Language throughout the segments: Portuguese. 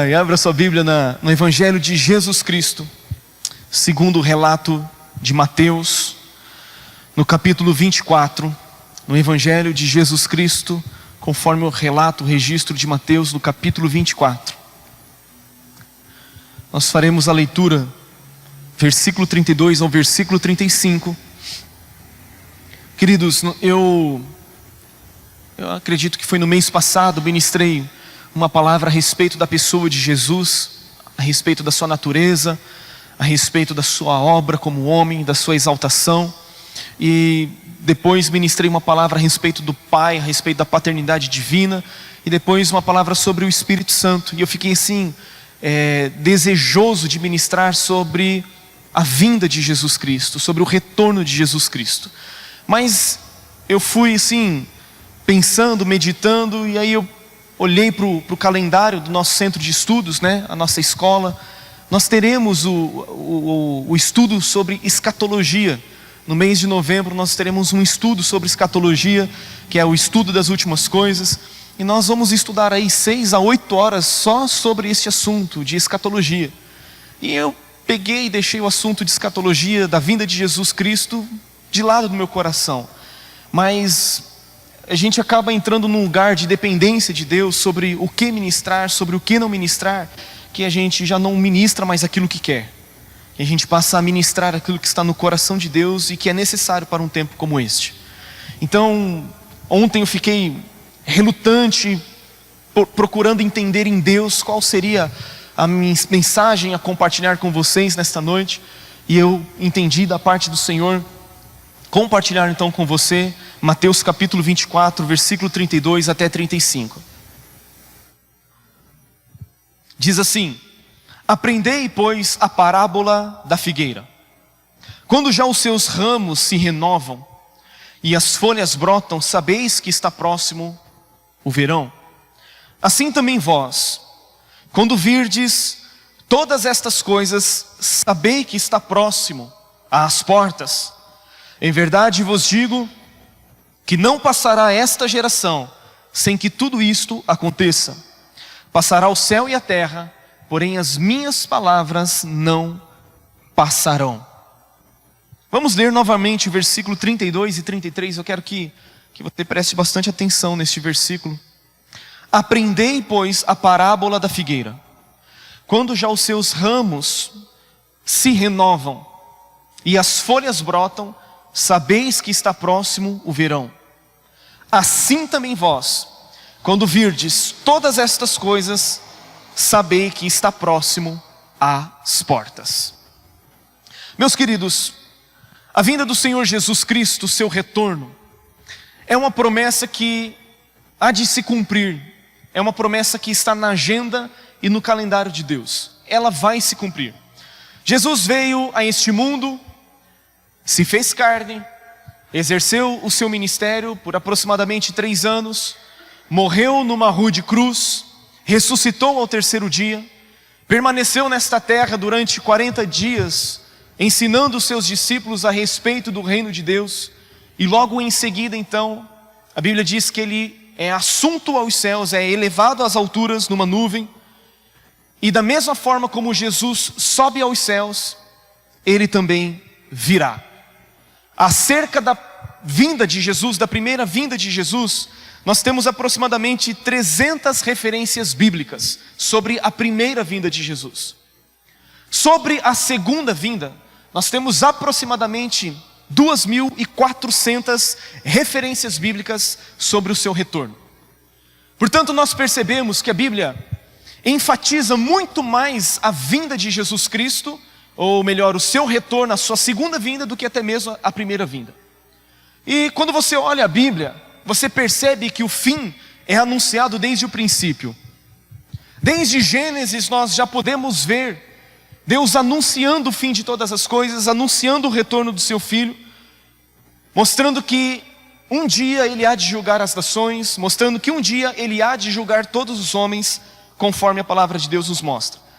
ai. Abra sua Bíblia no Evangelho de Jesus Cristo, segundo o relato de Mateus, no capítulo 24, no Evangelho de Jesus Cristo, conforme o relato, o registro de Mateus, no capítulo 24. Nós faremos a leitura, versículo 32 ao versículo 35. Queridos, eu acredito que foi no mês passado, ministrei uma palavra a respeito da pessoa de Jesus, a respeito da sua natureza, a respeito da sua obra como homem, da sua exaltação. E depois ministrei uma palavra a respeito do Pai, a respeito da paternidade divina. E depois uma palavra sobre o Espírito Santo. E eu fiquei assim, desejoso de ministrar sobre a vinda de Jesus Cristo, sobre o retorno de Jesus Cristo. Mas eu fui assim, pensando, meditando, e aí eu olhei para o calendário do nosso centro de estudos, né? A nossa escola. Nós teremos o estudo sobre escatologia. No mês de novembro nós teremos um estudo sobre escatologia, que é o estudo das últimas coisas. E nós vamos estudar aí 6 a 8 horas só sobre este assunto de escatologia. E eu peguei e deixei o assunto de escatologia, da vinda de Jesus Cristo, de lado do meu coração. Mas a gente acaba entrando num lugar de dependência de Deus sobre o que ministrar, sobre o que não ministrar, que a gente já não ministra mais aquilo que quer. E a gente passa a ministrar aquilo que está no coração de Deus e que é necessário para um tempo como este. Então, ontem eu fiquei relutante, procurando entender em Deus qual seria a minha mensagem a compartilhar com vocês nesta noite. E eu entendi da parte do Senhor compartilhar então com você Mateus capítulo 24, versículo 32 até 35. Diz assim: aprendei, pois, a parábola da figueira. Quando já os seus ramos se renovam e as folhas brotam, sabeis que está próximo o verão. Assim também vós, quando virdes todas estas coisas, sabei que está próximo às portas. Em verdade vos digo que não passará esta geração sem que tudo isto aconteça. Passará o céu e a terra, porém as minhas palavras não passarão. Vamos ler novamente o versículo 32 e 33. Eu quero que você preste bastante atenção neste versículo. Aprendei, pois, a parábola da figueira. Quando já os seus ramos se renovam e as folhas brotam, sabeis que está próximo o verão. Assim também vós, quando virdes todas estas coisas, sabei que está próximo às portas. Meus queridos, a vinda do Senhor Jesus Cristo, o seu retorno, é uma promessa que há de se cumprir. É uma promessa que está na agenda e no calendário de Deus. Ela vai se cumprir. Jesus veio a este mundo, se fez carne, exerceu o seu ministério por aproximadamente 3 anos, morreu numa rude cruz, ressuscitou ao 3º dia, permaneceu nesta terra durante 40 dias, ensinando os seus discípulos a respeito do reino de Deus, e logo em seguida então, a Bíblia diz que ele é assunto aos céus, é elevado às alturas numa nuvem, e da mesma forma como Jesus sobe aos céus, ele também virá. Acerca da vinda de Jesus, da primeira vinda de Jesus, nós temos aproximadamente 300 referências bíblicas sobre a primeira vinda de Jesus. Sobre a segunda vinda, nós temos aproximadamente 2.400 referências bíblicas sobre o seu retorno. Portanto, nós percebemos que a Bíblia enfatiza muito mais a vinda de Jesus Cristo, ou melhor, o seu retorno, a sua segunda vinda, do que até mesmo a primeira vinda. E quando você olha a Bíblia, você percebe que o fim é anunciado desde o princípio. Desde Gênesis nós já podemos ver Deus anunciando o fim de todas as coisas, anunciando o retorno do seu Filho, mostrando que um dia Ele há de julgar as nações, mostrando que um dia Ele há de julgar todos os homens, conforme a palavra de Deus nos mostra.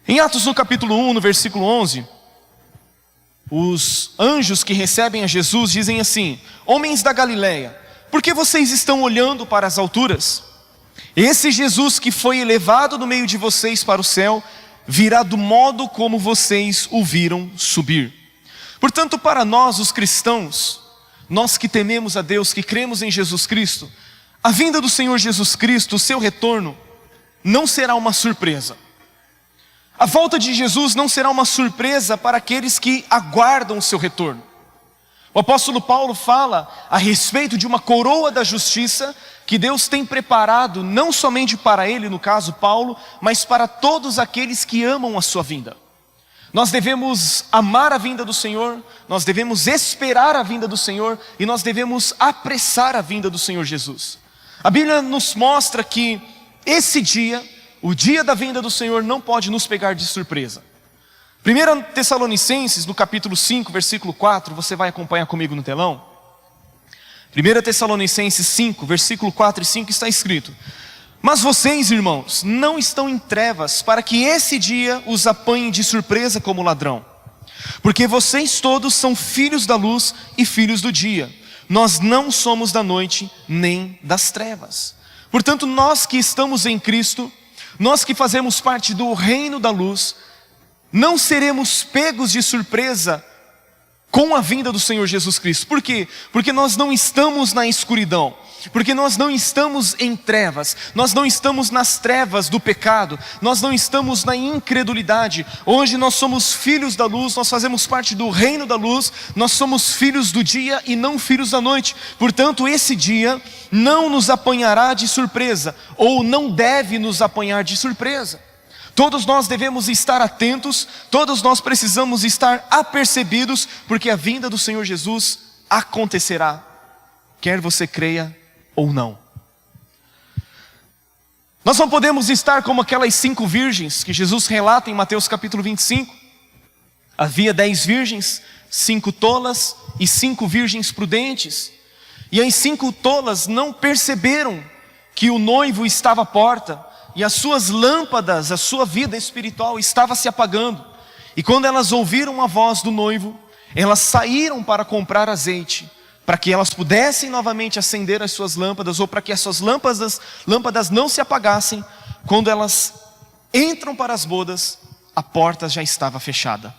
Em Atos no capítulo 1, no versículo 11, os anjos que recebem a Jesus dizem assim: homens da Galileia, por que vocês estão olhando para as alturas? Esse Jesus que foi elevado no meio de vocês para o céu, virá do modo como vocês o viram subir. Portanto, para nós os cristãos, nós que tememos a Deus, que cremos em Jesus Cristo, a vinda do Senhor Jesus Cristo, o seu retorno, não será uma surpresa. A volta de Jesus não será uma surpresa para aqueles que aguardam o seu retorno. O apóstolo Paulo fala a respeito de uma coroa da justiça que Deus tem preparado não somente para ele, no caso Paulo, mas para todos aqueles que amam a sua vinda. Nós devemos amar a vinda do Senhor, nós devemos esperar a vinda do Senhor e nós devemos apressar a vinda do Senhor Jesus. A Bíblia nos mostra que esse dia, o dia da vinda do Senhor, não pode nos pegar de surpresa. 1 Tessalonicenses, no capítulo 5, versículo 4, você vai acompanhar comigo no telão. 1 Tessalonicenses 5, versículo 4 e 5 está escrito: mas vocês, irmãos, não estão em trevas para que esse dia os apanhe de surpresa como ladrão. Porque vocês todos são filhos da luz e filhos do dia. Nós não somos da noite nem das trevas. Portanto, nós que estamos em Cristo, nós que fazemos parte do reino da luz, não seremos pegos de surpresa com a vinda do Senhor Jesus Cristo. Por quê? Porque nós não estamos na escuridão, porque nós não estamos em trevas, nós não estamos nas trevas do pecado, nós não estamos na incredulidade. Hoje nós somos filhos da luz, nós fazemos parte do reino da luz, nós somos filhos do dia e não filhos da noite. Portanto, esse dia não nos apanhará de surpresa, ou não deve nos apanhar de surpresa. Todos nós devemos estar atentos, todos nós precisamos estar apercebidos, porque a vinda do Senhor Jesus acontecerá, quer você creia ou não. Nós não podemos estar como aquelas 5 virgens que Jesus relata em Mateus capítulo 25. Havia 10 virgens, 5 tolas e 5 virgens prudentes. E as 5 tolas não perceberam que o noivo estava à porta, e as suas lâmpadas, a sua vida espiritual estava se apagando. E quando elas ouviram a voz do noivo, elas saíram para comprar azeite, para que elas pudessem novamente acender as suas lâmpadas, ou para que as suas lâmpadas não se apagassem. Quando elas entram para as bodas, a porta já estava fechada.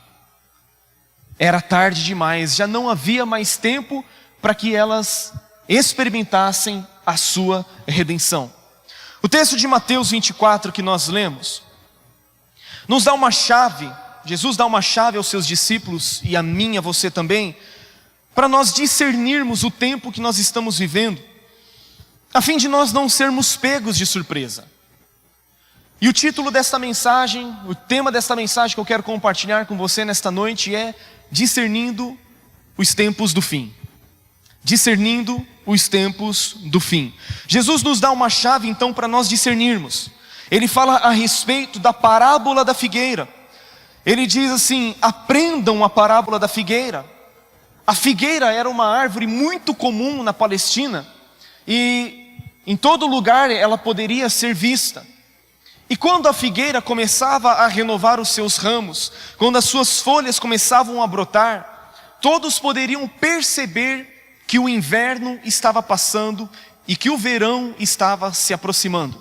Era tarde demais, já não havia mais tempo para que elas experimentassem a sua redenção. O texto de Mateus 24 que nós lemos, nos dá uma chave, Jesus dá uma chave aos seus discípulos e a mim, a você também, para nós discernirmos o tempo que nós estamos vivendo, a fim de nós não sermos pegos de surpresa. E o título desta mensagem, o tema desta mensagem que eu quero compartilhar com você nesta noite é Discernindo os tempos do fim. Discernindo os tempos do fim. Jesus nos dá uma chave então para nós discernirmos. Ele fala a respeito da parábola da figueira. Ele diz assim: aprendam a parábola da figueira. A figueira era uma árvore muito comum na Palestina, e em todo lugar ela poderia ser vista. E quando a figueira começava a renovar os seus ramos, quando as suas folhas começavam a brotar, todos poderiam perceber que o inverno estava passando e que o verão estava se aproximando.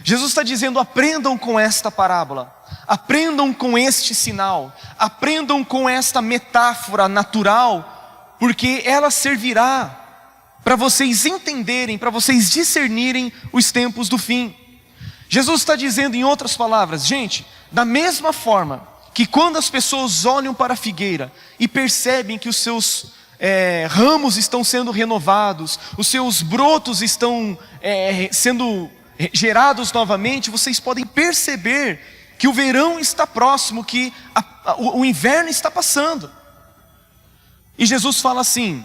Jesus está dizendo: aprendam com esta parábola, aprendam com este sinal, aprendam com esta metáfora natural, porque ela servirá para vocês entenderem, para vocês discernirem os tempos do fim. Jesus está dizendo, em outras palavras, gente, da mesma forma que quando as pessoas olham para a figueira e percebem que os seus ramos estão sendo renovados, os seus brotos estão sendo gerados novamente, vocês podem perceber que o verão está próximo, que o inverno está passando. E Jesus fala assim: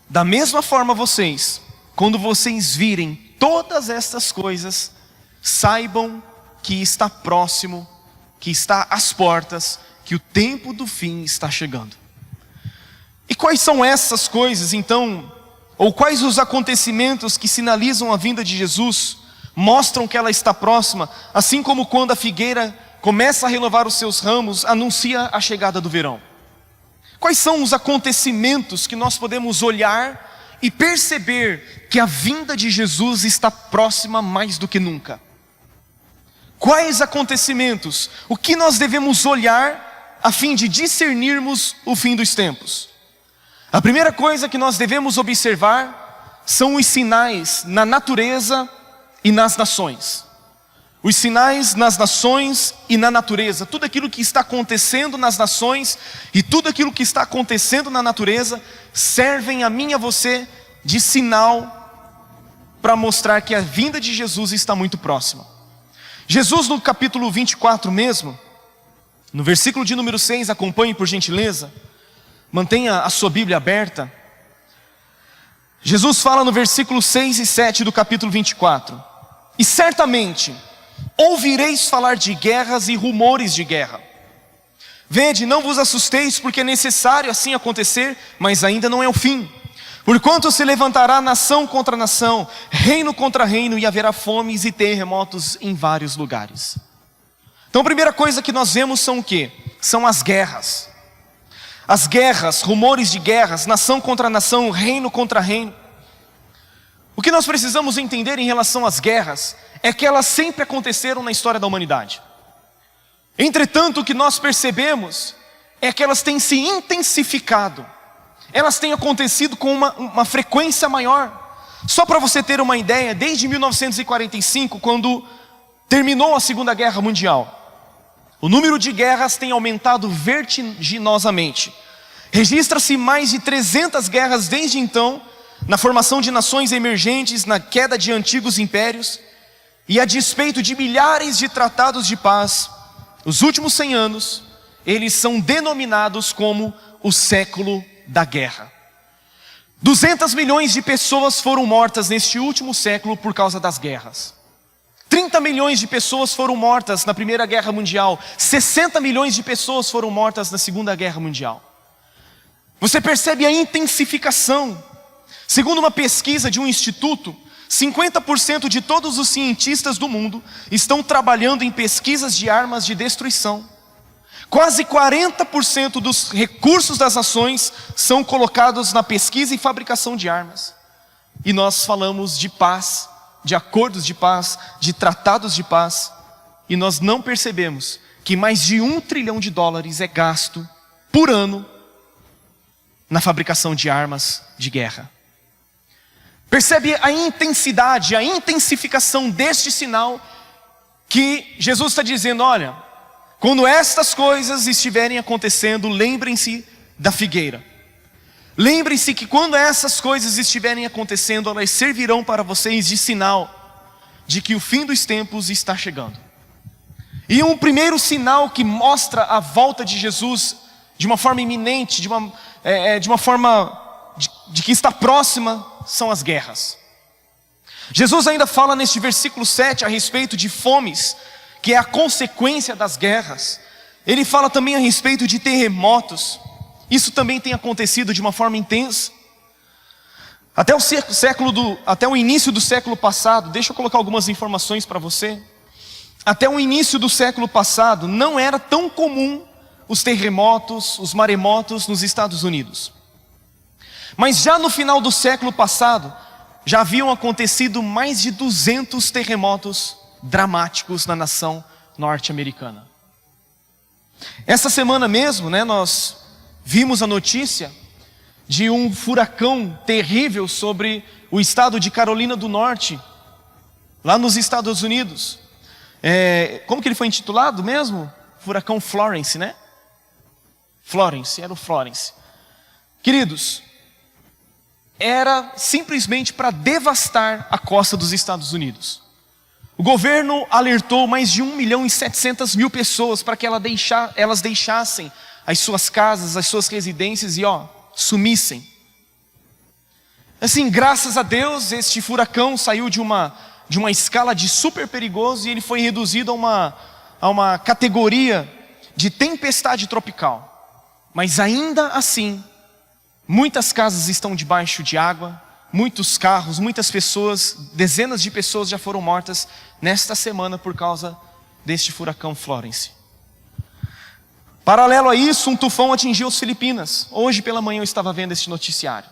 da mesma forma vocês, quando vocês virem todas estas coisas, saibam que está próximo, que está às portas, que o tempo do fim está chegando. E quais são essas coisas então, ou quais os acontecimentos que sinalizam a vinda de Jesus, mostram que ela está próxima, assim como quando a figueira começa a renovar os seus ramos, anuncia a chegada do verão? Quais são os acontecimentos que nós podemos olhar e perceber que a vinda de Jesus está próxima mais do que nunca. Quais acontecimentos? O que nós devemos olhar a fim de discernirmos o fim dos tempos? A primeira coisa que nós devemos observar são os sinais na natureza e nas nações. Os sinais nas nações e na natureza. Tudo aquilo que está acontecendo nas nações e tudo aquilo que está acontecendo na natureza servem a mim e a você de sinal para mostrar que a vinda de Jesus está muito próxima. Jesus, no capítulo 24 mesmo, no versículo de número 6, acompanhe por gentileza, mantenha a sua Bíblia aberta. Jesus fala no versículo 6 e 7 do capítulo 24: e certamente ouvireis falar de guerras e rumores de guerra. Vede, não vos assusteis, porque é necessário assim acontecer, mas ainda não é o fim. Porquanto se levantará nação contra nação, reino contra reino, e haverá fomes e terremotos em vários lugares. Então a primeira coisa que nós vemos são o quê? São as guerras. As guerras, rumores de guerras, nação contra nação, reino contra reino. O que nós precisamos entender em relação às guerras é que elas sempre aconteceram na história da humanidade. Entretanto, o que nós percebemos é que elas têm se intensificado. Elas têm acontecido com uma frequência maior. Só para você ter uma ideia, desde 1945, quando terminou a Segunda Guerra Mundial, o número de guerras tem aumentado vertiginosamente. Registra-se mais de 300 guerras desde então, na formação de nações emergentes, na queda de antigos impérios, e a despeito de milhares de tratados de paz, os últimos 100 anos, eles são denominados como o século da guerra. 200 milhões de pessoas foram mortas neste último século por causa das guerras. 30 milhões de pessoas foram mortas na Primeira Guerra Mundial. 60 milhões de pessoas foram mortas na Segunda Guerra Mundial. Você percebe a intensificação. Segundo uma pesquisa de um instituto, 50% de todos os cientistas do mundo estão trabalhando em pesquisas de armas de destruição. Quase 40% dos recursos das nações são colocados na pesquisa e fabricação de armas. E nós falamos de paz, de acordos de paz, de tratados de paz, e nós não percebemos que mais de $1 trilhão é gasto por ano na fabricação de armas de guerra. Percebe a intensidade, a intensificação deste sinal que Jesus está dizendo: olha, quando estas coisas estiverem acontecendo, lembrem-se da figueira. Lembrem-se que quando essas coisas estiverem acontecendo, elas servirão para vocês de sinal de que o fim dos tempos está chegando. E um primeiro sinal que mostra a volta de Jesus de uma forma iminente, de uma forma de que está próxima, são as guerras. Jesus ainda fala neste versículo 7 a respeito de fomes, que é a consequência das guerras. Ele fala também a respeito de terremotos. Isso também tem acontecido de uma forma intensa. Até o início do século passado, deixa eu colocar algumas informações para você. Até o início do século passado, não era tão comum os terremotos, os maremotos nos Estados Unidos. Mas já no final do século passado, já haviam acontecido mais de 200 terremotos dramáticos na nação norte-americana. Essa semana mesmo, nós vimos a notícia de um furacão terrível sobre o estado de Carolina do Norte, lá nos Estados Unidos. Como que ele foi intitulado mesmo? Furacão Florence, né? Era o Florence. Queridos, era simplesmente para devastar a costa dos Estados Unidos. O governo alertou mais de 1.700.000 pessoas para que elas deixassem as suas casas, as suas residências e sumissem. Assim, graças a Deus, este furacão saiu de uma escala de super perigoso e ele foi reduzido a uma categoria de tempestade tropical. Mas ainda assim, muitas casas estão debaixo de água, muitos carros, muitas pessoas, dezenas de pessoas já foram mortas nesta semana por causa deste furacão Florence. Paralelo a isso, um tufão atingiu as Filipinas. Hoje pela manhã eu estava vendo este noticiário.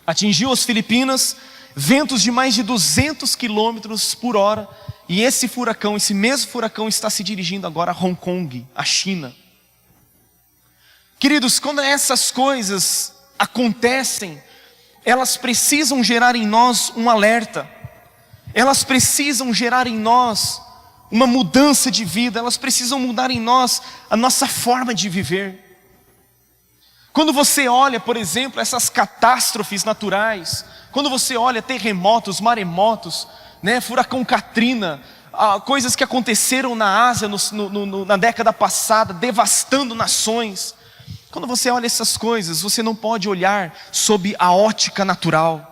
atingiu as Filipinas, ventos de mais de 200 quilômetros por hora, e esse mesmo furacão está se dirigindo agora a Hong Kong, a China. Queridos, quando essas coisas acontecem, elas precisam gerar em nós um alerta, elas precisam gerar em nós uma mudança de vida, elas precisam mudar em nós a nossa forma de viver. Quando você olha, por exemplo, essas catástrofes naturais, quando você olha terremotos, maremotos, furacão Katrina, coisas que aconteceram na Ásia na década passada, devastando nações. Quando você olha essas coisas, você não pode olhar sob a ótica natural.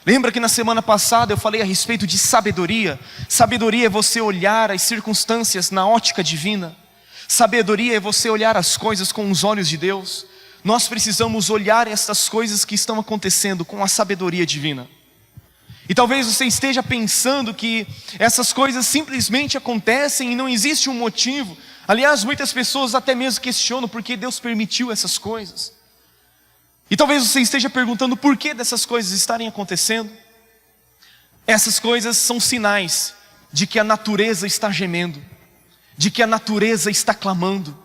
Lembra que na semana passada eu falei a respeito de sabedoria? Sabedoria é você olhar as circunstâncias na ótica divina. Sabedoria é você olhar as coisas com os olhos de Deus. Nós precisamos olhar essas coisas que estão acontecendo com a sabedoria divina. E talvez você esteja pensando que essas coisas simplesmente acontecem e não existe um motivo. Aliás, muitas pessoas até mesmo questionam por que Deus permitiu essas coisas. E talvez você esteja perguntando por que dessas coisas estarem acontecendo. Essas coisas são sinais de que a natureza está gemendo, de que a natureza está clamando.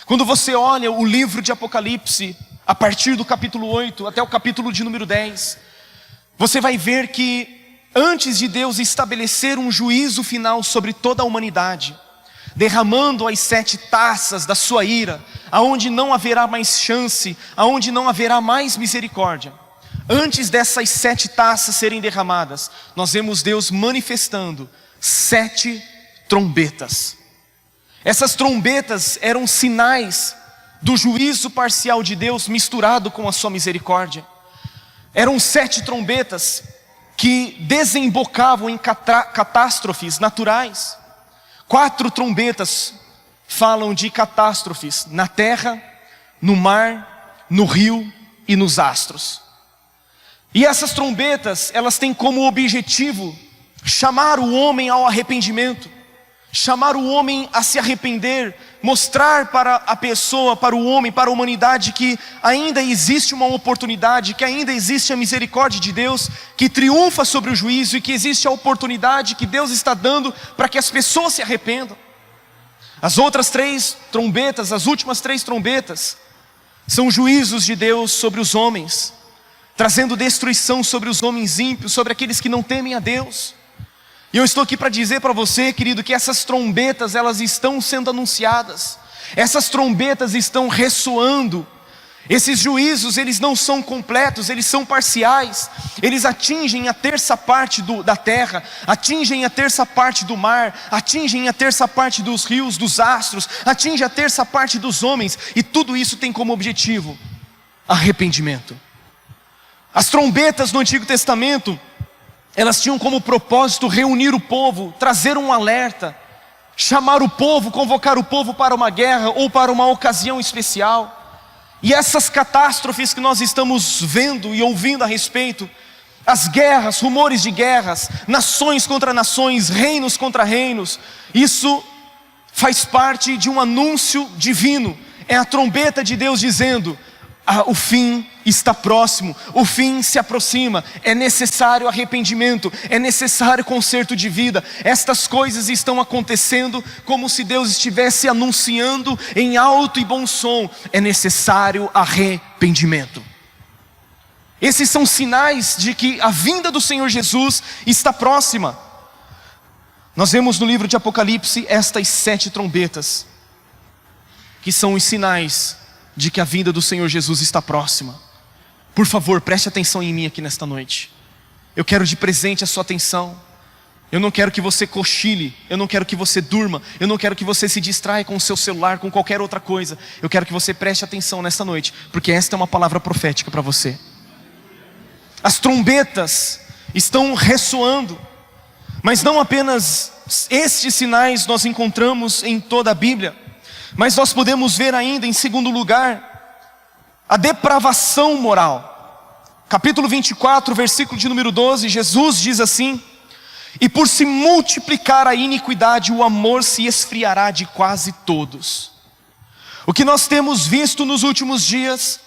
Quando você olha o livro de Apocalipse, a partir do capítulo 8 até o capítulo de número 10, você vai ver que antes de Deus estabelecer um juízo final sobre toda a humanidade, derramando as 7 taças da sua ira, aonde não haverá mais chance, aonde não haverá mais misericórdia. Antes dessas 7 taças serem derramadas, nós vemos Deus manifestando 7 trombetas. Essas trombetas eram sinais do juízo parcial de Deus misturado com a sua misericórdia. Eram 7 trombetas que desembocavam em catástrofes naturais. 4 trombetas falam de catástrofes na terra, no mar, no rio e nos astros. E essas trombetas, elas têm como objetivo chamar o homem ao arrependimento, chamar o homem a se arrepender, mostrar para a pessoa, para o homem, para a humanidade que ainda existe uma oportunidade, que ainda existe a misericórdia de Deus, que triunfa sobre o juízo e que existe a oportunidade que Deus está dando para que as pessoas se arrependam. As outras 3 trombetas, as últimas 3 trombetas, são juízos de Deus sobre os homens, trazendo destruição sobre os homens ímpios, sobre aqueles que não temem a Deus. E eu estou aqui para dizer para você, querido, que essas trombetas, elas estão sendo anunciadas. Essas trombetas estão ressoando. Esses juízos, eles não são completos, eles são parciais. Eles atingem a 1/3 parte da terra, atingem a 1/3 parte do mar, atingem a 1/3 parte dos rios, dos astros, atingem a 1/3 parte dos homens. E tudo isso tem como objetivo arrependimento. As trombetas no Antigo Testamento, elas tinham como propósito reunir o povo, trazer um alerta, chamar o povo, convocar o povo para uma guerra ou para uma ocasião especial. E essas catástrofes que nós estamos vendo e ouvindo a respeito, as guerras, rumores de guerras, nações contra nações, reinos contra reinos, isso faz parte de um anúncio divino. É a trombeta de Deus dizendo: o fim está próximo, o fim se aproxima, é necessário arrependimento, é necessário conserto de vida. Estas coisas estão acontecendo como se Deus estivesse anunciando em alto e bom som: é necessário arrependimento. Esses são sinais de que a vinda do Senhor Jesus está próxima. Nós vemos no livro de Apocalipse estas 7 trombetas, que são os sinais de que a vinda do Senhor Jesus está próxima. Por favor, preste atenção em mim aqui nesta noite. Eu quero de presente a sua atenção. Eu não quero que você cochile, eu não quero que você durma, eu não quero que você se distraia com o seu celular, com qualquer outra coisa. Eu quero que você preste atenção nesta noite, porque esta é uma palavra profética para você. As trombetas estão ressoando, mas não apenas estes sinais nós encontramos em toda a Bíblia, mas nós podemos ver ainda, em segundo lugar, a depravação moral. Capítulo 24, versículo de número 12, Jesus diz assim: e por se multiplicar a iniquidade, o amor se esfriará de quase todos. O que nós temos visto nos últimos dias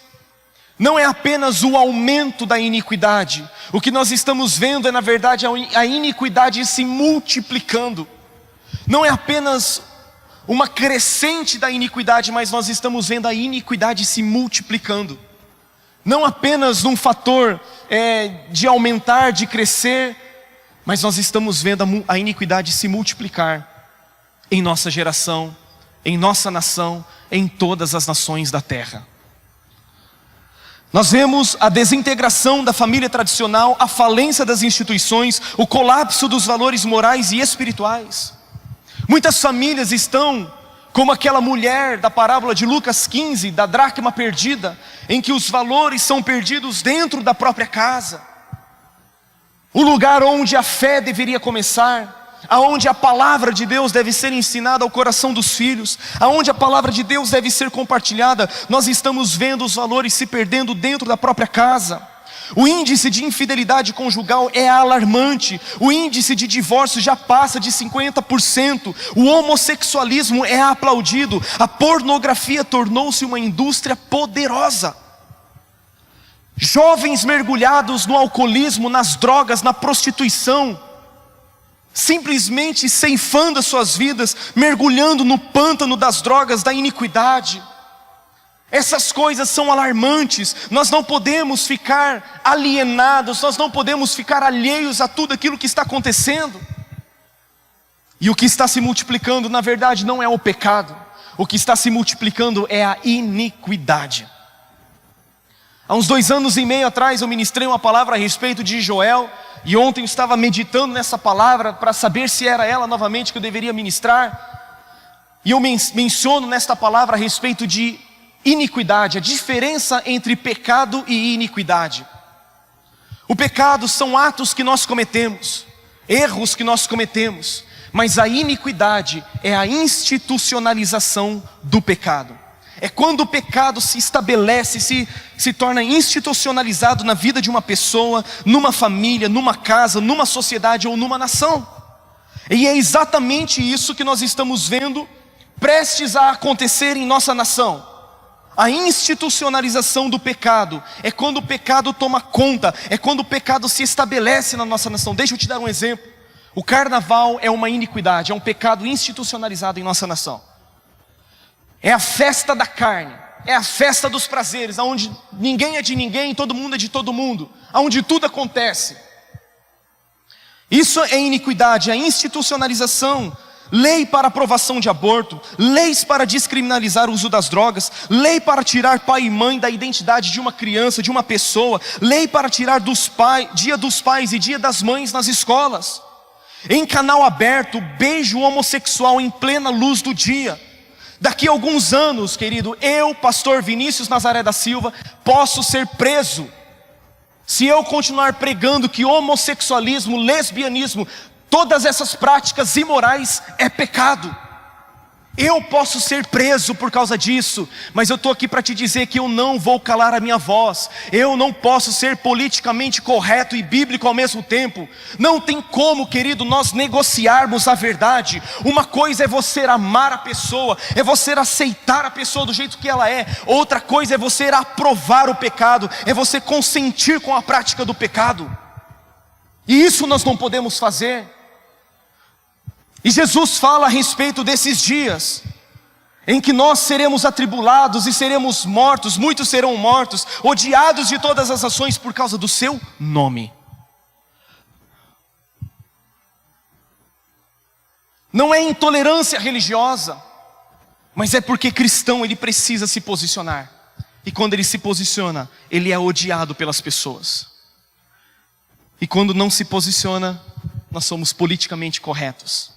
Não é apenas o aumento da iniquidade. O que nós estamos vendo é, na verdade, a iniquidade se multiplicando. Não é apenas uma crescente da iniquidade, mas nós estamos vendo a iniquidade se multiplicando. Não apenas um fator de aumentar, de crescer, mas nós estamos vendo a iniquidade se multiplicar em nossa geração, em nossa nação, em todas as nações da terra. Nós vemos a desintegração da família tradicional, a falência das instituições, o colapso dos valores morais e espirituais. Muitas famílias estão como aquela mulher da parábola de Lucas 15, da dracma perdida, em que os valores são perdidos dentro da própria casa. O lugar onde a fé deveria começar, aonde a palavra de Deus deve ser ensinada ao coração dos filhos, aonde a palavra de Deus deve ser compartilhada, nós estamos vendo os valores se perdendo dentro da própria casa. O índice de infidelidade conjugal é alarmante, o índice de divórcio já passa de 50%, o homossexualismo é aplaudido, a pornografia tornou-se uma indústria poderosa. Jovens mergulhados no alcoolismo, nas drogas, na prostituição, simplesmente ceifando as suas vidas, mergulhando no pântano das drogas, da iniquidade. Essas coisas são alarmantes. Nós não podemos ficar alienados, nós não podemos ficar alheios a tudo aquilo que está acontecendo. E o que está se multiplicando, na verdade, não é o pecado. O que está se multiplicando é a iniquidade. Há uns 2 anos e meio atrás eu ministrei uma palavra a respeito de Joel, e ontem eu estava meditando nessa palavra para saber se era ela novamente que eu deveria ministrar. E eu menciono nesta palavra a respeito de iniquidade, a diferença entre pecado e iniquidade. O pecado são atos que nós cometemos, erros que nós cometemos, mas a iniquidade é a institucionalização do pecado. É quando o pecado se estabelece, se torna institucionalizado na vida de uma pessoa, numa família, numa casa, numa sociedade ou numa nação. E é exatamente isso que nós estamos vendo prestes a acontecer em nossa nação. A institucionalização do pecado é quando o pecado toma conta, é quando o pecado se estabelece na nossa nação. Deixa eu te dar um exemplo. O carnaval é uma iniquidade, é um pecado institucionalizado em nossa nação. É a festa da carne, é a festa dos prazeres, onde ninguém é de ninguém, todo mundo é de todo mundo, onde tudo acontece. Isso é iniquidade, a institucionalização. Lei para aprovação de aborto, leis para descriminalizar o uso das drogas, lei para tirar pai e mãe da identidade de uma criança, de uma pessoa, lei para tirar dia dos pais e dia das mães nas escolas. Em canal aberto, beijo homossexual em plena luz do dia. Daqui a alguns anos, querido, eu, pastor Vinícius Nazaré da Silva, posso ser preso se eu continuar pregando que homossexualismo, lesbianismo, todas essas práticas imorais é pecado. Eu posso ser preso por causa disso, mas eu estou aqui para te dizer que eu não vou calar a minha voz. Eu não posso ser politicamente correto e bíblico ao mesmo tempo. Não tem como, querido, nós negociarmos a verdade. Uma coisa é você amar a pessoa, é você aceitar a pessoa do jeito que ela é. Outra coisa é você aprovar o pecado, é você consentir com a prática do pecado. E isso nós não podemos fazer. E Jesus fala a respeito desses dias em que nós seremos atribulados e seremos mortos, muitos serão mortos, odiados de todas as nações por causa do seu nome. Não é intolerância religiosa, mas é porque cristão ele precisa se posicionar. E quando ele se posiciona, ele é odiado pelas pessoas. E quando não se posiciona, nós somos politicamente corretos.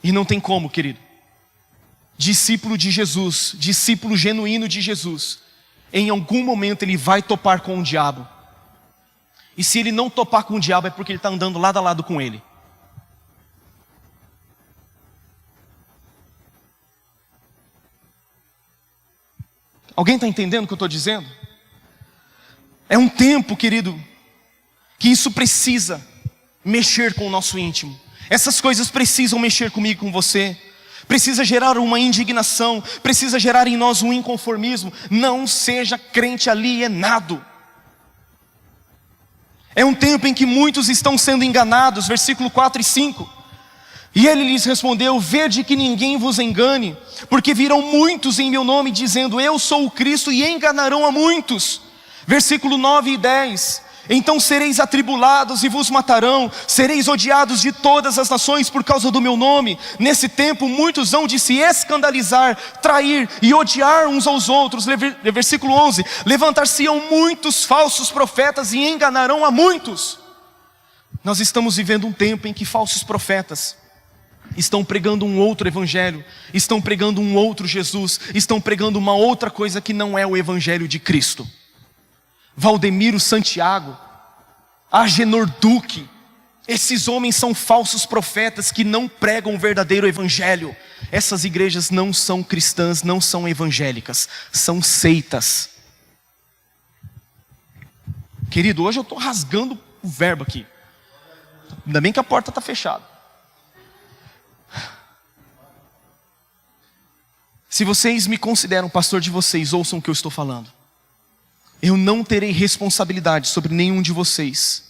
E não tem como, querido. Discípulo de Jesus, discípulo genuíno de Jesus, em algum momento ele vai topar com o diabo. E se ele não topar com o diabo é porque ele está andando lado a lado com ele. Alguém está entendendo o que eu estou dizendo? É um tempo, querido, que isso precisa mexer com o nosso íntimo. Essas coisas precisam mexer comigo e com você. precisa gerar uma indignação, precisa gerar em nós um inconformismo. Não seja crente alienado. É um tempo em que muitos estão sendo enganados, versículo 4 e 5. E ele lhes respondeu: vede que ninguém vos engane, porque virão muitos em meu nome dizendo, eu sou o Cristo, e enganarão a muitos. Versículo 9 e 10. Então sereis atribulados e vos matarão, sereis odiados de todas as nações por causa do meu nome. Nesse tempo muitos hão de se escandalizar, trair e odiar uns aos outros. Versículo 11. Levantar-se-ão muitos falsos profetas e enganarão a muitos. Nós estamos vivendo um tempo em que falsos profetas estão pregando um outro evangelho, estão pregando um outro Jesus, estão pregando uma outra coisa que não é o evangelho de Cristo. Valdemiro Santiago, Agenor Duque, esses homens são falsos profetas que não pregam o verdadeiro evangelho. Essas igrejas não são cristãs, não são evangélicas, são seitas. Querido, hoje eu estou rasgando o verbo aqui. Ainda bem que a porta está fechada. Se vocês me consideram pastor de vocês, ouçam o que eu estou falando. Eu não terei responsabilidade sobre nenhum de vocês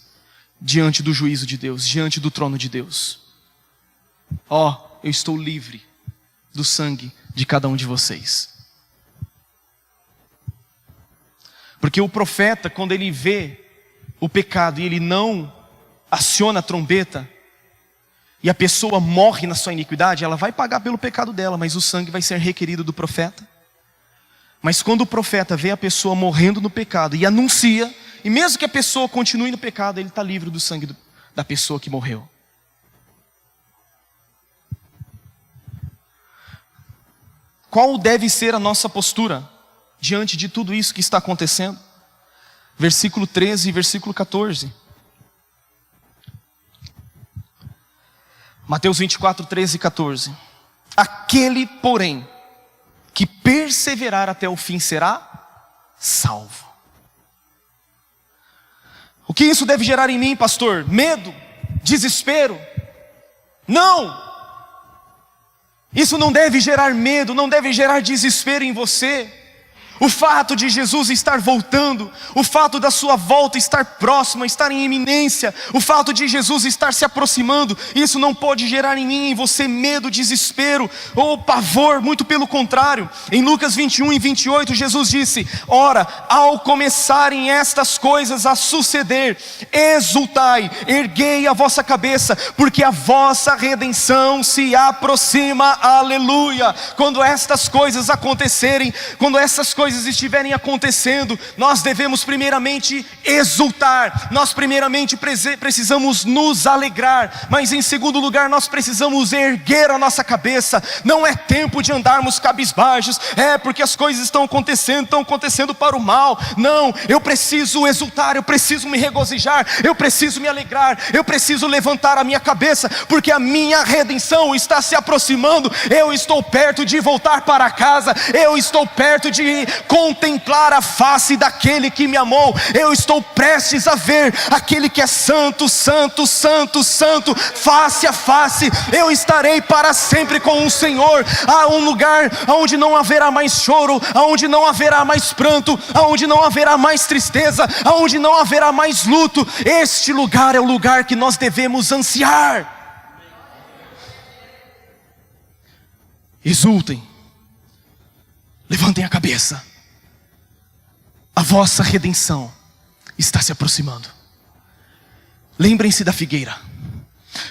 diante do juízo de Deus, diante do trono de Deus. Eu estou livre do sangue de cada um de vocês. Porque o profeta, quando ele vê o pecado e ele não aciona a trombeta, e a pessoa morre na sua iniquidade, ela vai pagar pelo pecado dela, mas o sangue vai ser requerido do profeta. Mas quando o profeta vê a pessoa morrendo no pecado e anuncia, e mesmo que a pessoa continue no pecado, ele está livre do sangue da pessoa que morreu. Qual deve ser a nossa postura diante de tudo isso que está acontecendo? Versículo 13 e versículo 14. Mateus 24, 13 e 14. Aquele, porém, que perseverar até o fim será salvo. O que isso deve gerar em mim, pastor? Medo? Desespero? Não! Isso não deve gerar medo, não deve gerar desespero em você. O fato de Jesus estar voltando, o fato da sua volta estar próxima, estar em iminência, o fato de Jesus estar se aproximando, isso não pode gerar em mim e em você medo, desespero ou pavor, muito pelo contrário. Em Lucas 21 e 28 Jesus disse: ora, ao começarem estas coisas a suceder, exultai, erguei a vossa cabeça, porque a vossa redenção se aproxima. Aleluia! Quando estas coisas acontecerem, quando essas coisas estiverem acontecendo, nós devemos primeiramente exultar, nós primeiramente precisamos nos alegrar, mas em segundo lugar nós precisamos erguer a nossa cabeça. Não é tempo de andarmos cabisbaixos, porque as coisas estão acontecendo para o mal. Não, eu preciso exultar, eu preciso me regozijar, eu preciso me alegrar, eu preciso levantar a minha cabeça, porque a minha redenção está se aproximando. Eu estou perto de voltar para casa, eu estou perto de contemplar a face daquele que me amou, eu estou prestes a ver aquele que é santo, santo, santo, santo, face a face. Eu estarei para sempre com o Senhor, a um lugar onde não haverá mais choro, onde não haverá mais pranto, onde não haverá mais tristeza, onde não haverá mais luto. Este lugar é o lugar que nós devemos ansiar. Exultem, levantem a cabeça, a vossa redenção está se aproximando. Lembrem-se da figueira.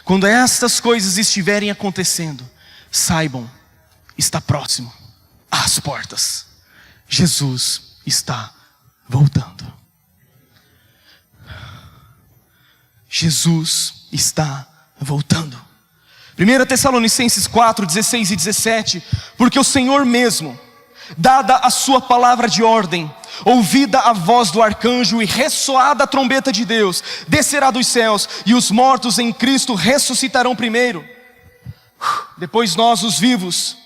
Quando estas coisas estiverem acontecendo, saibam, está próximo às portas. Jesus está voltando. Jesus está voltando. 1 Tessalonicenses 4, 16 e 17. Porque o Senhor mesmo, dada a sua palavra de ordem, ouvida a voz do arcanjo e ressoada a trombeta de Deus, descerá dos céus, e os mortos em Cristo ressuscitarão primeiro. Depois nós, os vivos,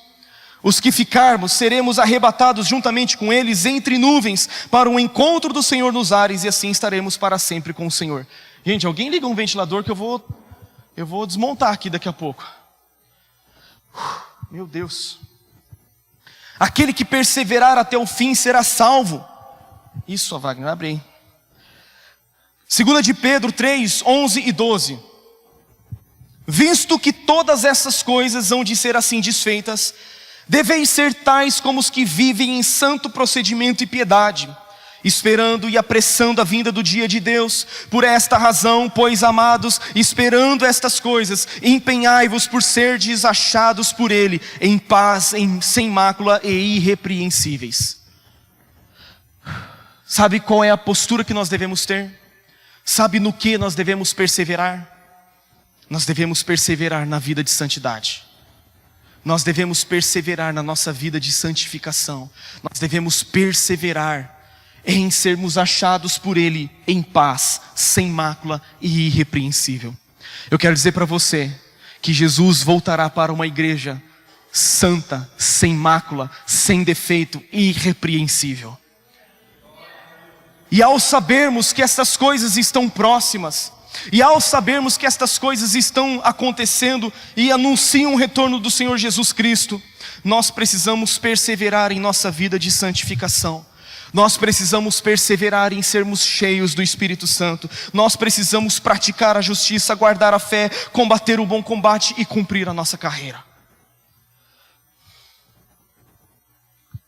os que ficarmos, seremos arrebatados juntamente com eles entre nuvens para o encontro do Senhor nos ares, e assim estaremos para sempre com o Senhor. Gente, alguém liga um ventilador que eu vou desmontar aqui daqui a pouco. Meu Deus. Aquele que perseverar até o fim será salvo. Isso, Wagner, abre aí. 2 de Pedro 3, 11 e 12. Visto que todas essas coisas hão de ser assim desfeitas, deveis ser tais como os que vivem em santo procedimento e piedade, esperando e apressando a vinda do dia de Deus. Por esta razão, pois, amados, esperando estas coisas, empenhai-vos por serdes achados por Ele, em paz, sem mácula e irrepreensíveis. Sabe qual é a postura que nós devemos ter? Sabe no que nós devemos perseverar? Nós devemos perseverar na vida de santidade. Nós devemos perseverar na nossa vida de santificação. Nós devemos perseverar em sermos achados por Ele em paz, sem mácula e irrepreensível. Eu quero dizer para você que Jesus voltará para uma igreja santa, sem mácula, sem defeito e irrepreensível. E ao sabermos que essas coisas estão próximas, e ao sabermos que estas coisas estão acontecendo e anunciam o retorno do Senhor Jesus Cristo, nós precisamos perseverar em nossa vida de santificação. Nós precisamos perseverar em sermos cheios do Espírito Santo. Nós precisamos praticar a justiça, guardar a fé, combater o bom combate e cumprir a nossa carreira.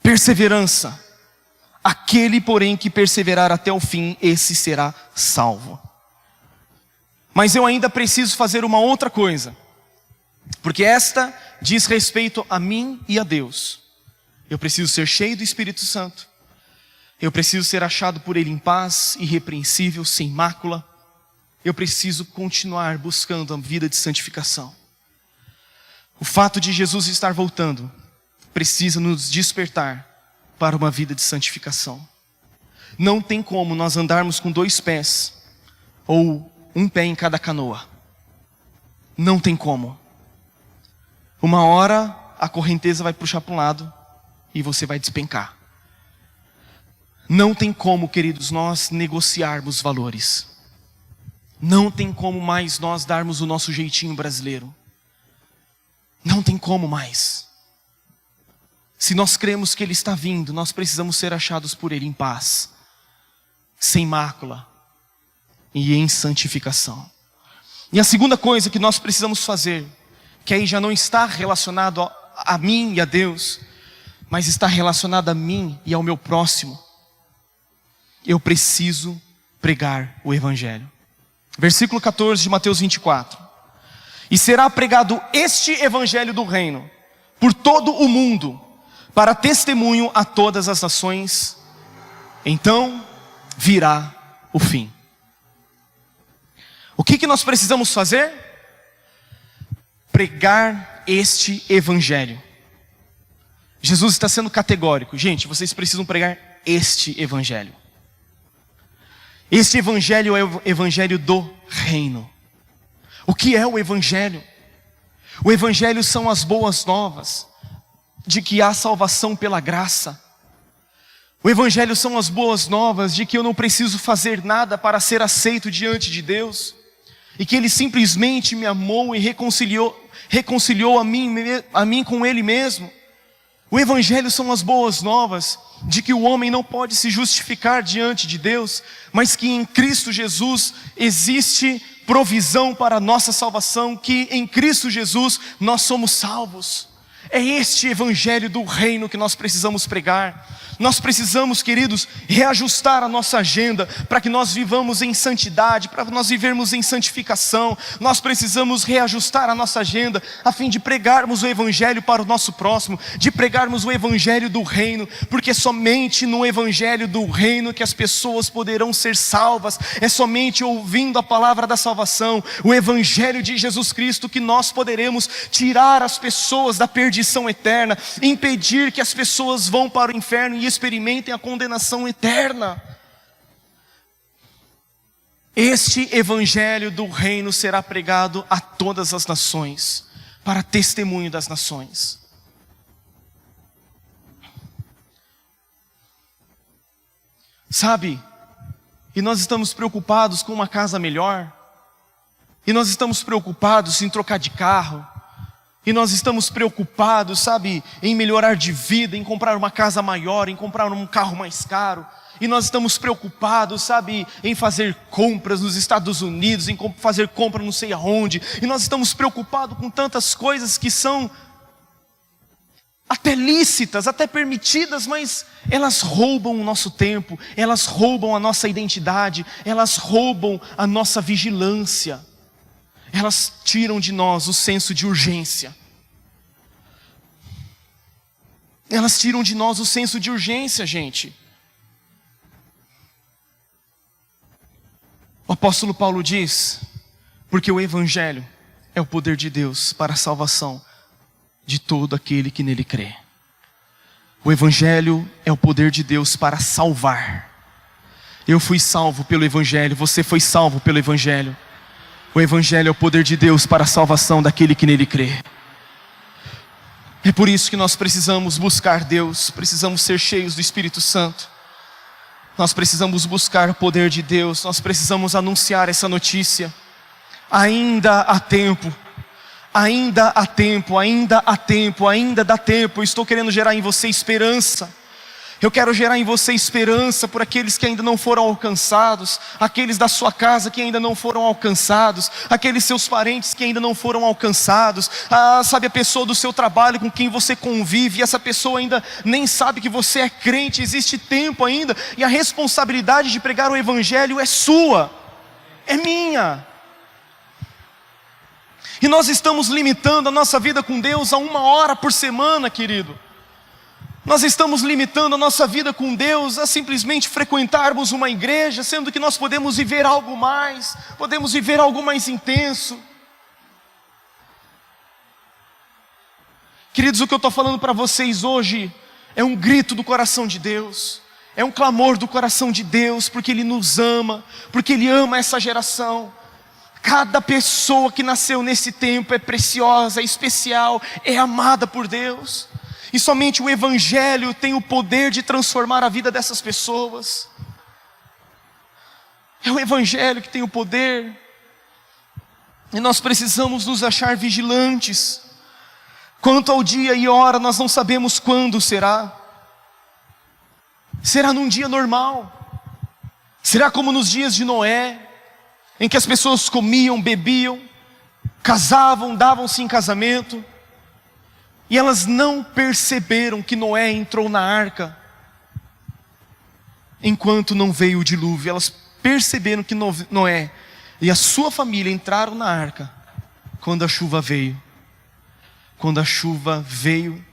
Perseverança. Aquele, porém, que perseverar até o fim, esse será salvo. Mas eu ainda preciso fazer uma outra coisa, porque esta diz respeito a mim e a Deus. Eu preciso ser cheio do Espírito Santo. Eu preciso ser achado por Ele em paz, irrepreensível, sem mácula. Eu preciso continuar buscando a vida de santificação. O fato de Jesus estar voltando precisa nos despertar para uma vida de santificação. Não tem como nós andarmos com 2 pés ou um pé em cada canoa. Não tem como. Uma hora a correnteza vai puxar para um lado e você vai despencar. Não tem como, queridos, nós negociarmos valores. Não tem como mais nós darmos o nosso jeitinho brasileiro. Não tem como mais. Se nós cremos que Ele está vindo, nós precisamos ser achados por Ele em paz, sem mácula e em santificação. E a segunda coisa que nós precisamos fazer, que aí já não está relacionado a mim e a Deus, mas está relacionado a mim e ao meu próximo. Eu preciso pregar o Evangelho. Versículo 14 de Mateus 24. E será pregado este Evangelho do reino por todo o mundo, para testemunho a todas as nações. Então virá o fim. O que nós precisamos fazer? Pregar este Evangelho. Jesus está sendo categórico. Gente, vocês precisam pregar este Evangelho. Este Evangelho é o Evangelho do reino. O que é o Evangelho? O Evangelho são as boas novas de que há salvação pela graça. O Evangelho são as boas novas de que eu não preciso fazer nada para ser aceito diante de Deus, e que Ele simplesmente me amou e reconciliou a mim com Ele mesmo. O Evangelho são as boas novas de que o homem não pode se justificar diante de Deus, mas que em Cristo Jesus existe provisão para a nossa salvação, que em Cristo Jesus nós somos salvos. É este Evangelho do reino que nós precisamos pregar. Nós precisamos, queridos, reajustar a nossa agenda para que nós vivamos em santidade, para nós vivermos em santificação. Nós precisamos reajustar a nossa agenda a fim de pregarmos o Evangelho para o nosso próximo, de pregarmos o Evangelho do reino, porque é somente no Evangelho do reino que as pessoas poderão ser salvas. É somente ouvindo a palavra da salvação, o Evangelho de Jesus Cristo, que nós poderemos tirar as pessoas da perdição eterna, impedir que as pessoas vão para o inferno e experimentem a condenação eterna. Este Evangelho do reino será pregado a todas as nações, para testemunho das nações. Sabe, e nós estamos preocupados com uma casa melhor, e nós estamos preocupados em trocar de carro, E nós estamos preocupados, sabe, em melhorar de vida, em comprar uma casa maior, em comprar um carro mais caro. E nós estamos preocupados, sabe, em fazer compras nos Estados Unidos, em fazer compra não sei aonde. E nós estamos preocupados com tantas coisas que são até lícitas, até permitidas, mas elas roubam o nosso tempo, elas roubam a nossa identidade, elas roubam a nossa vigilância. Elas tiram de nós o senso de urgência. Elas tiram de nós o senso de urgência, gente. O apóstolo Paulo diz, porque o Evangelho é o poder de Deus para a salvação de todo aquele que nele crê. O Evangelho é o poder de Deus para salvar. Eu fui salvo pelo Evangelho, você foi salvo pelo Evangelho. O Evangelho é o poder de Deus para a salvação daquele que nele crê. É por isso que nós precisamos buscar Deus, precisamos ser cheios do Espírito Santo. Nós precisamos buscar o poder de Deus, nós precisamos anunciar essa notícia. Ainda há tempo, ainda há tempo, ainda há tempo, ainda dá tempo. Eu estou querendo gerar em você esperança. Eu quero gerar em você esperança por aqueles que ainda não foram alcançados, aqueles da sua casa que ainda não foram alcançados, aqueles seus parentes que ainda não foram alcançados, sabe, a pessoa do seu trabalho com quem você convive, e essa pessoa ainda nem sabe que você é crente. Existe tempo ainda, e a responsabilidade de pregar o Evangelho é sua, é minha. E nós estamos limitando a nossa vida com Deus a 1 hora por semana, querido. Nós estamos limitando a nossa vida com Deus a simplesmente frequentarmos uma igreja, sendo que nós podemos viver algo mais, podemos viver algo mais intenso. Queridos, o que eu estou falando para vocês hoje é um grito do coração de Deus, é um clamor do coração de Deus, porque Ele nos ama, porque Ele ama essa geração. Cada pessoa que nasceu nesse tempo é preciosa, é especial, é amada por Deus. E somente o Evangelho tem o poder de transformar a vida dessas pessoas. É o Evangelho que tem o poder. E nós precisamos nos achar vigilantes. Quanto ao dia e hora, nós não sabemos quando será. Será num dia normal? Será como nos dias de Noé, em que as pessoas comiam, bebiam, casavam, davam-se em casamento, e elas não perceberam que Noé entrou na arca enquanto não veio o dilúvio? Elas perceberam que Noé e a sua família entraram na arca quando a chuva veio. Quando a chuva veio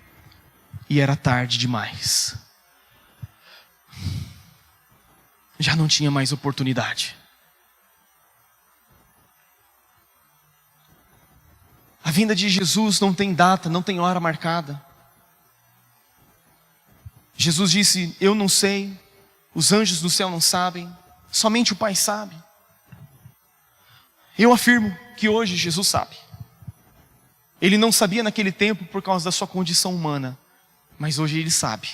e era tarde demais. Já não tinha mais oportunidade. A vinda de Jesus não tem data, não tem hora marcada. Jesus disse, eu não sei, os anjos do céu não sabem, somente o Pai sabe. Eu afirmo que hoje Jesus sabe. Ele não sabia naquele tempo por causa da sua condição humana, mas hoje Ele sabe.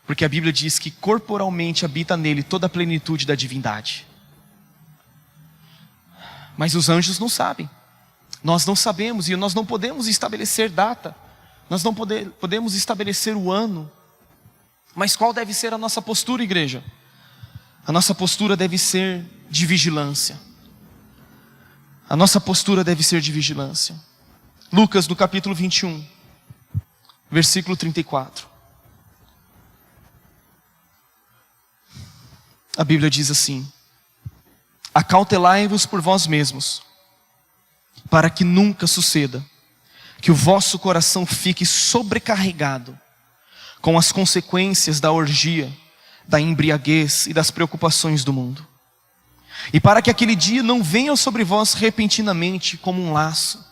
Porque a Bíblia diz que corporalmente habita nele toda a plenitude da divindade. Mas os anjos não sabem. Nós não sabemos e nós não podemos estabelecer data. Nós não podemos estabelecer o ano. Mas qual deve ser a nossa postura, igreja? A nossa postura deve ser de vigilância. A nossa postura deve ser de vigilância. Lucas, no capítulo 21, versículo 34. A Bíblia diz assim: acautelai-vos por vós mesmos, para que nunca suceda que o vosso coração fique sobrecarregado com as consequências da orgia, da embriaguez e das preocupações do mundo. E para que aquele dia não venha sobre vós repentinamente como um laço.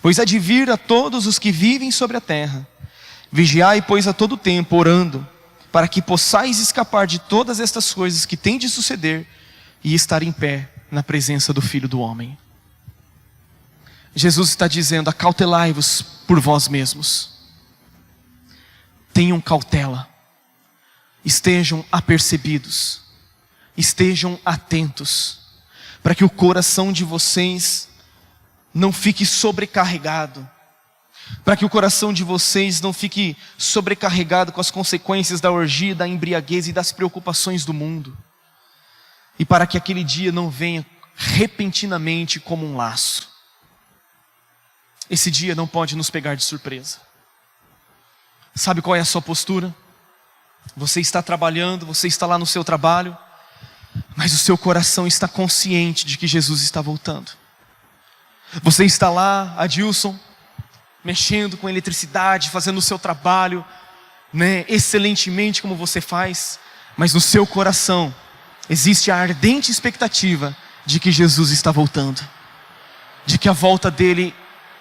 Pois há de vir a todos os que vivem sobre a terra. Vigiai, pois, a todo tempo, orando, para que possais escapar de todas estas coisas que têm de suceder e estar em pé na presença do Filho do Homem. Jesus está dizendo, acautelai-vos por vós mesmos. Tenham cautela. Estejam apercebidos. Estejam atentos. Para que o coração de vocês não fique sobrecarregado para que o coração de vocês não fique sobrecarregado com as consequências da orgia, da embriaguez e das preocupações do mundo, e para que aquele dia não venha repentinamente como um laço. Esse dia não pode nos pegar de surpresa. Sabe qual é a sua postura? Você está trabalhando, você está lá no seu trabalho, mas o seu coração está consciente de que Jesus está voltando. Você está lá, Adilson, mexendo com eletricidade, fazendo o seu trabalho, excelentemente como você faz, mas no seu coração existe a ardente expectativa de que Jesus está voltando, de que a volta dele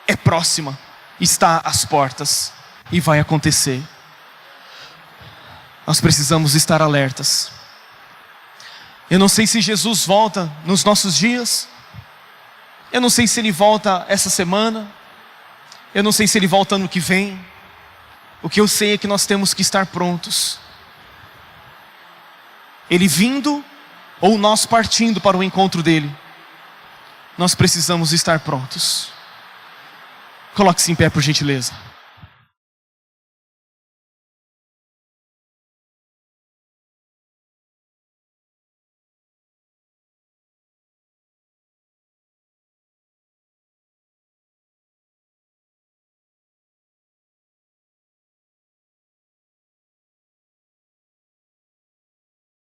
é próxima, está às portas e vai acontecer. Nós precisamos estar alertas. Eu não sei se Jesus volta nos nossos dias, eu não sei se ele volta essa semana, eu não sei se ele volta ano que vem. O que eu sei é que nós temos que estar prontos. Ele vindo ou nós partindo para o encontro dele, nós precisamos estar prontos. Coloque-se em pé, por gentileza.